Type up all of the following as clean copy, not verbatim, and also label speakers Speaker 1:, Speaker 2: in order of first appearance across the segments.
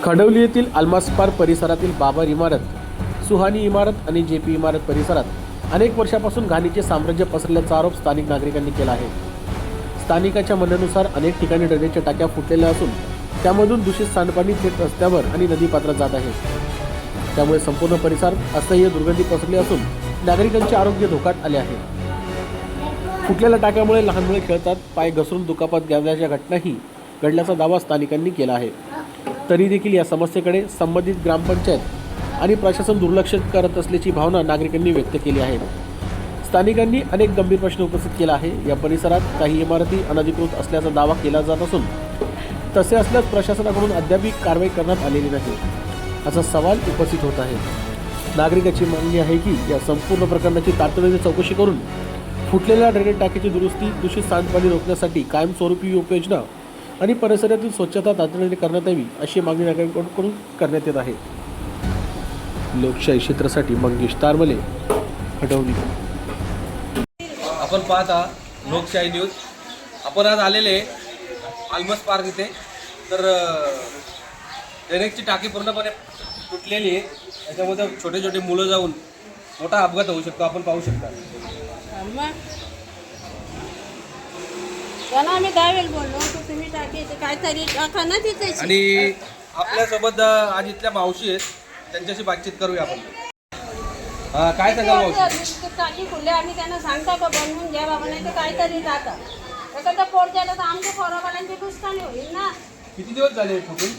Speaker 1: खडवली येथील अल्मास्पार परिसरातील बाबर इमारत, सुहानी इमारत आणि जेपी इमारत परिसरात अनेक वर्षापासून घाणीचे साम्राज्य पसरल्याचा आरोप स्थानिक नागरिकांनी केला आहे। स्थानिकाच्या म्हणण्यानुसार अनेक ठिकाणी ड्रेनेजच्या टाक्या फुटलेल्या असून त्यामधून दूषित सांडपाणी थेट रस्त्यावर आणि नदीपात्रात जात आहे। त्यामुळे संपूर्ण परिसर असह्य दुर्गंधी पसरली असून नागरिकांचे आरोग्य धोक्यात आले आहे। फुटलेल्या टाक्यामुळे लहान मुले खेळतात, पाय घसरून दुखापत झाल्याच्या घटनाही घडल्याचा दावा स्थानिकांनी केला आहे। तरी देखील या समस्येकडे संबंधित ग्रामपंचायत आणि प्रशासन दुर्लक्ष करत असल्याची भावना नागरिकांनी व्यक्त केली आहे। स्थानिकांनी अनेक गंभीर प्रश्न उपस्थित केला आहे। या परिसरात काही इमारती अनधिकृत असल्याचा दावा केला जात असून तसे असल्यास प्रशासनाकडून अद्याप कारवाई करण्यात आलेली नाही, असा सवाल उपस्थित होत आहे। नागरिकांची मागणी आहे की या संपूर्ण प्रकरणाची तातडीने चौकशी करून फुटलेल्या ड्रेनेज टाकीची दुरुस्ती, दूषित सांडपाणी रोखण्यासाठी कायमस्वरूपी उपाययोजना आणि परिसरातील स्वच्छता तातडीने करण्यात यावी, अशी मागणी नागरिकांकडून करण्यात येत आहे। लोकशाही क्षेत्रासाठी मंगेश तारमले, खडवली।
Speaker 2: आपण पाहता लोकशाही न्यूज। आपण आज आलेले आल्मस पार्क इथे, तर ड्रेनेजची टाकी पूर्णपणे तुटलेली आहे। त्याच्यामध्ये छोटे छोटे मुलं जाऊन मोठा अपघात होऊ शकतो, आपण पाहू शकता।
Speaker 3: त्याला आम्ही दावेल बोललो की तुम्ही टाकीचे काहीतरी टाका ना तिथे।
Speaker 2: आणि आपल्यासोबत आज इथल्या मावशी आहेत, त्यांच्याशी बातचीत करूया आपण। काय सांगा मावशी?
Speaker 3: टाकी खुले आम्ही त्यांना सांगता का बनवून घ्या बाबा, नाही तर काहीतरी टाका। एखादा पोट द्यायला तर आमच्या पोराबालांची नुकसान होईल ना।
Speaker 2: किती दिवस झाले फुटून?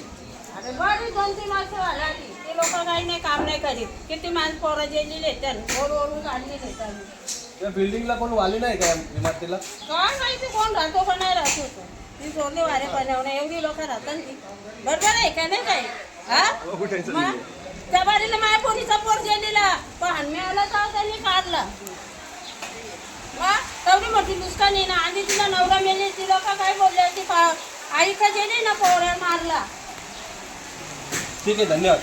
Speaker 3: अरे बरी 2-3 वर्ष झाला ती, ते लोक काही नाही काम नाही करीत। किती माणसं पोरं गेलेली आहेत, त्यांना वरून काढली घेतात।
Speaker 2: या बिल्डिंगला कोण वाली नाही का, इमारतीला?
Speaker 3: काय माहिती कोण राहतो का नाही राहतो तो। ती जोरले वारे बनवणं एवढी लोक राहतात ती, बरोबर आहे का नाही? काय हा त्या बारीला माझ्या पोरीचा पोर गेलेला, पण मिळाला तर त्यांनी काढला। मग तेवढी मोठी नुकसानी ना। आधी तिला नवरा मेले, ती लोक काय बोलले, ती आई का गेली ना, पोऱ्या मारला।
Speaker 2: ठीक आहे, धन्यवाद।